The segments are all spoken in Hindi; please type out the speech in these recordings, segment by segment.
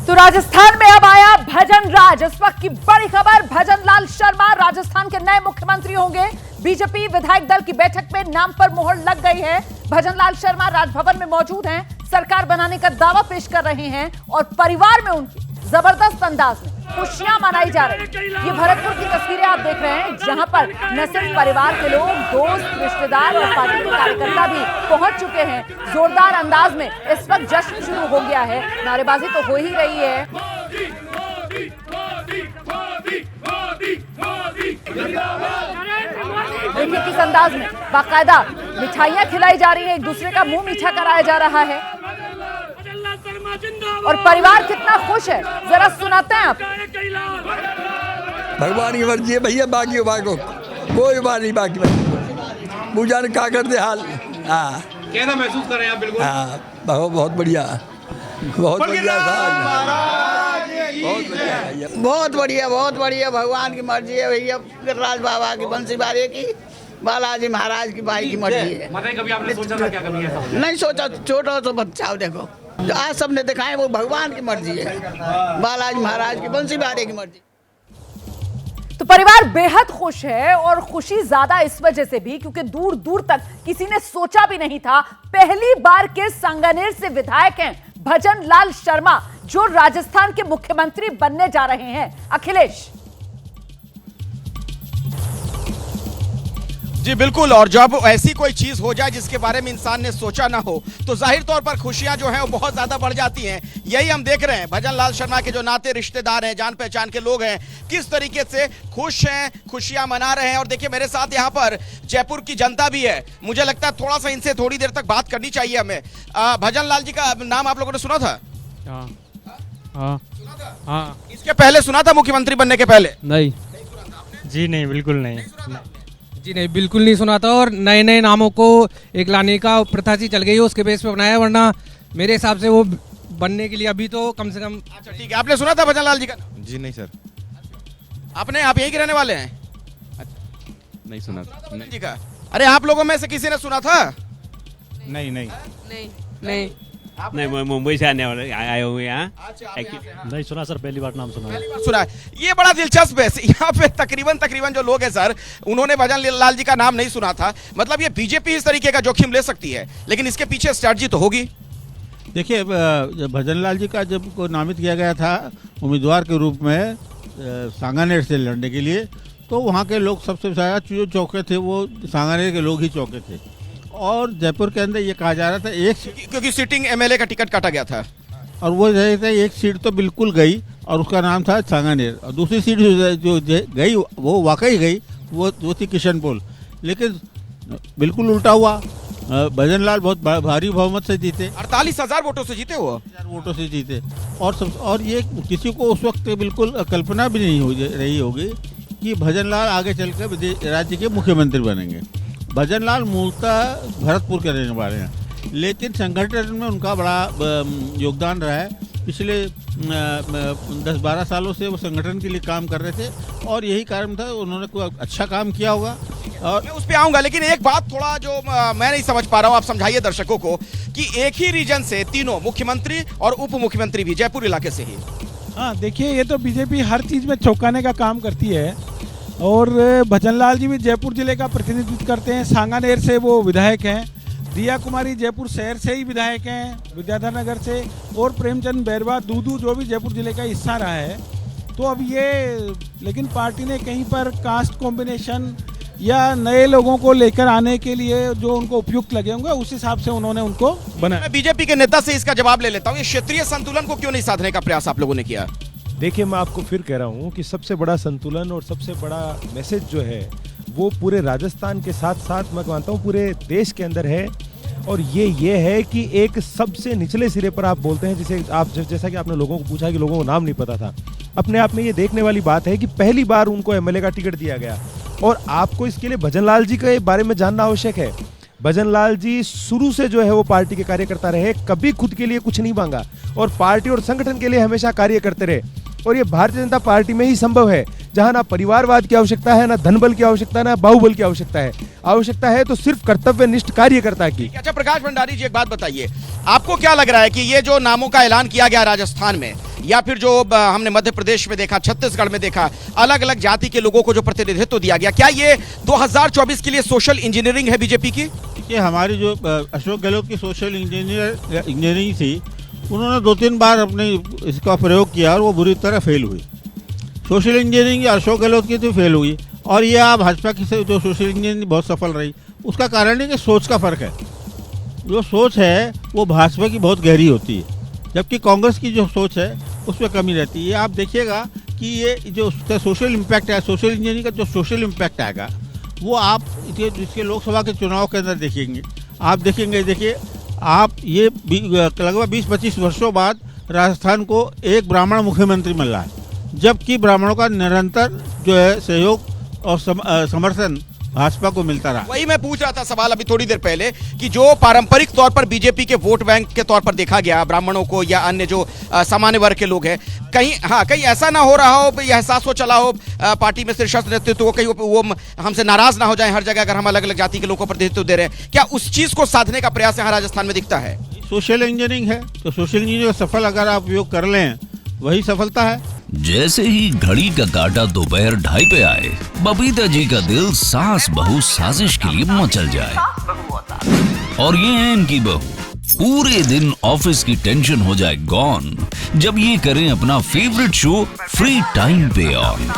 तो राजस्थान में अब आया भजन राज। इस वक्त की बड़ी खबर, भजन लाल शर्मा राजस्थान के नए मुख्यमंत्री होंगे। बीजेपी विधायक दल की बैठक में नाम पर मोहर लग गई है। भजन लाल शर्मा राजभवन में मौजूद हैं, सरकार बनाने का दावा पेश कर रहे हैं और परिवार में उनकी जबरदस्त अंदाज में खुशियां मनाई जा रही है। ये भरतपुर की तस्वीरें आप देख रहे हैं, जहां पर न सिर्फ परिवार के लोग, दोस्त, रिश्तेदार और पार्टी के कार्यकर्ता भी पहुंच चुके हैं। जोरदार अंदाज में इस वक्त जश्न शुरू हो गया है, नारेबाजी तो हो ही रही है। देखिए किस अंदाज में बाकायदा मिठाइयां खिलाई जा रही है, एक दूसरे का मुंह मीठा कराया जा रहा है और परिवार कितना खुश है, जरा सुनाते हैं आप। भगवान की मर्जी है भैया, बाकी को कोई बात नहीं, बाकी पूजा ने क्या कर दे हाल। हाँ, कैसा महसूस कर रहे हैं आप? बिल्कुल हाँ, बहुत बढ़िया, बहुत बढ़िया, बहुत बढ़िया। भगवान की मर्जी है भैया, राज बाबा की, बंसी बारे की, बालाजी महाराज की भाई की मर्जी है। मतलब कभी आपने सोचा था क्या कभी ऐसा? नहीं सोचा, छोटा तो बच्चा देखो जो आज सबने दिखाए वो भगवान की मर्जी है, बालाजी महाराज की, बंसी बारे की मर्जी। तो परिवार बेहद खुश है और खुशी ज्यादा इस वजह से भी क्योंकि दूर दूर तक किसी ने सोचा भी नहीं था, पहली बार के सांगानेर से विधायक हैं भजन लाल शर्मा, जो राजस्थान के मुख्यमंत्री बनने जा रहे हैं। अखिलेश जी बिल्कुल, और जब ऐसी कोई चीज हो जाए जिसके बारे में इंसान ने सोचा ना हो तो जाहिर तौर पर खुशियां जो हैं वो बहुत ज्यादा बढ़ जाती हैं। यही हम देख रहे हैं, भजन लाल शर्मा के जो नाते रिश्तेदार हैं, जान पहचान के लोग हैं, किस तरीके से खुश हैं, खुशियां मना रहे हैं। और देखिए मेरे साथ यहाँ पर जयपुर की जनता भी है, मुझे लगता है थोड़ा सा इनसे थोड़ी देर तक बात करनी चाहिए हमें। भजन लाल जी का नाम आप लोगों ने सुना था? हाँ। इसके पहले सुना था, मुख्यमंत्री बनने के पहले? नहीं जी, नहीं, बिल्कुल नहीं जी, नहीं, बिल्कुल नहीं सुना था। और नए नए नामों को एक लाने का प्रथा सी चल गई है, उसके बेस पे बनाया, वरना मेरे हिसाब से वो बनने के लिए अभी तो कम से कम। अच्छा ठीक है, आपने सुना था भजन लाल जी का? जी नहीं सर। आप यही के रहने वाले हैं? नहीं सुना था। नहीं जी का? अरे आप लोगों में से किसी ने सुना था? नहीं नहीं नहीं नहीं, मुंबई से आने वाले आए हुए यहाँ। नहीं सुना सर, पहली बार नाम सुना है। सुना है, ये बड़ा दिलचस्प है। यहाँ पे तकरीबन जो लोग हैं सर, उन्होंने भजन लाल जी का नाम नहीं सुना था। मतलब ये बीजेपी इस तरीके का जोखिम ले सकती है, लेकिन इसके पीछे स्ट्रैटेजी तो होगी। देखिए, भजन लाल जी का जब को नामित किया गया था उम्मीदवार के रूप में सांगानेर से लड़ने के लिए, तो वहाँ के लोग सबसे ज़्यादा जो चौके थे वो सांगानेर के लोग ही चौके थे। और जयपुर के अंदर ये कहा जा रहा था क्योंकि सिटिंग एमएलए का टिकट काटा गया था, और वो एक सीट तो बिल्कुल गई और उसका नाम था सांगानेर, और दूसरी सीट जो गई वो वाकई गई, वो थी किशनपोल। लेकिन बिल्कुल उल्टा हुआ, भजन लाल बहुत भारी बहुमत से जीते, 48,000 वोटों से जीते, वो 4 वोटों से जीते। और ये किसी को उस वक्त बिल्कुल कल्पना भी नहीं हो रही होगी कि भजन लाल आगे चलकर राज्य के मुख्यमंत्री बनेंगे। भजन लाल मूलतः भरतपुर के रहने वाले हैं, लेकिन संगठन में उनका बड़ा योगदान रहा है। पिछले 10-12 सालों से वो संगठन के लिए काम कर रहे थे और यही कारण था, उन्होंने कोई अच्छा काम किया होगा। और मैं उस पर आऊंगा, लेकिन एक बात थोड़ा जो मैं नहीं समझ पा रहा हूँ, आप समझाइए दर्शकों को कि एक ही रीजन से तीनों मुख्यमंत्री और उप मुख्यमंत्री भी जयपुर इलाके से ही। हाँ देखिए, ये तो बीजेपी हर चीज़ में चौंकाने का काम करती है और भजन लाल जी भी जयपुर जिले का प्रतिनिधित्व करते हैं। सांगानेर से वो विधायक हैं, दिया कुमारी जयपुर शहर से ही विधायक हैं, विद्याधर नगर से, और प्रेमचंद बैरवा दूदू जो भी जयपुर जिले का हिस्सा रहा है। तो अब ये, लेकिन पार्टी ने कहीं पर कास्ट कॉम्बिनेशन या नए लोगों को लेकर आने के लिए जो उनको उपयुक्त लगे होंगे, उस हिसाब से उन्होंने उनको बनाया। मैं बीजेपी के नेता से इसका जवाब ले लेता हूँ, ये क्षेत्रीय संतुलन को क्यों नहीं साधने का प्रयास आप लोगों ने किया? देखिए, मैं आपको फिर कह रहा हूँ कि सबसे बड़ा संतुलन और सबसे बड़ा मैसेज जो है वो पूरे राजस्थान के साथ साथ मैं मानता हूँ पूरे देश के अंदर है। और ये है कि एक सबसे निचले सिरे पर आप बोलते हैं, जैसा कि आपने लोगों को पूछा कि लोगों को नाम नहीं पता था, अपने आप में ये देखने वाली बात है कि पहली बार उनको एमएलए का टिकट दिया गया। और आपको इसके लिए भजन लाल जी के बारे में जानना आवश्यक है। भजन लाल जी शुरू से जो है वो पार्टी के कार्यकर्ता रहे, कभी खुद के लिए कुछ नहीं मांगा और पार्टी और संगठन के लिए हमेशा कार्य करते रहे। और ये भारतीय जनता पार्टी में ही संभव है जहां ना परिवारवाद की आवश्यकता है, ना धनबल की आवश्यकता है, ना बाहुबल की आवश्यकता है। आवश्यकता है तो सिर्फ कर्तव्यनिष्ठ कार्यकर्ता की। अच्छा प्रकाश भंडारी जी, एक बात बताइए, आपको क्या लग रहा है कि ये जो नामों का ऐलान किया गया राजस्थान में, या फिर जो हमने मध्य प्रदेश में देखा, छत्तीसगढ़ में देखा, अलग अलग जाति के लोगों को जो प्रतिनिधित्व दिया गया, क्या ये 2024 के लिए सोशल इंजीनियरिंग है बीजेपी की? कि हमारी जो अशोक गहलोत की सोशल इंजीनियरिंग थी, उन्होंने 2-3 बार अपने इसका प्रयोग किया और वो बुरी तरह फेल हुई। सोशल इंजीनियरिंग अशोक गहलोत की तो फेल हुई, और ये आप भाजपा की से जो सोशल इंजीनियरिंग बहुत सफल रही। उसका कारण है कि सोच का फर्क है। जो सोच है वो भाजपा की बहुत गहरी होती है, जबकि कांग्रेस की जो सोच है उसमें कमी रहती है। आप देखिएगा कि ये जो सोशल इम्पैक्ट है, सोशल इंजीनियरिंग का जो सोशल इम्पैक्ट आएगा, वो आप इसके लोकसभा के चुनाव के अंदर देखेंगे। आप देखेंगे, देखिए आप ये लगभग 20-25 वर्षों बाद राजस्थान को एक ब्राह्मण मुख्यमंत्री मिल रहा है, जबकि ब्राह्मणों का निरंतर जो है सहयोग और समर्थन भाजपा को मिलता रहा। वही मैं पूछ रहा था सवाल अभी थोड़ी देर पहले कि जो पारंपरिक तौर पर बीजेपी के वोट बैंक के तौर पर देखा गया ब्राह्मणों को या अन्य जो सामान्य वर्ग के लोग हैं, कहीं ऐसा ना हो रहा हो, ये एहसास हो चला हो पार्टी में शीर्षस्थ नेतृत्व को, कहीं वो हमसे नाराज ना हो जाए हर जगह अगर हम अलग अलग जाति के लोगों को प्रतिनिधित्व दे रहे हैं। क्या उस चीज को साधने का प्रयास यहाँ राजस्थान में दिखता है? सोशल इंजीनियरिंग है तो सोशल इंजीनियरिंग का सफल अगर आप उपयोग कर लें, वही सफलता है। जैसे ही घड़ी का काटा दोपहर 2:30 पे आए, बबीता जी का दिल सास बहू साजिश के लिए मचल जाए। और ये है इनकी बहू, पूरे दिन ऑफिस की टेंशन हो जाए गॉन जब ये करें अपना फेवरेट शो फ्री टाइम पे ऑन।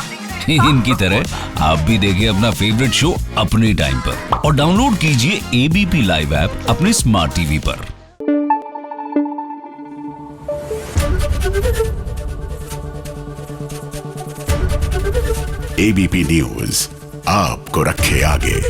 इनकी तरह आप भी देखिए अपना फेवरेट शो अपने टाइम पर और डाउनलोड कीजिए एबीपी लाइव ऐप अपने स्मार्ट टीवी पर। एबीपी न्यूज आपको रखे आगे।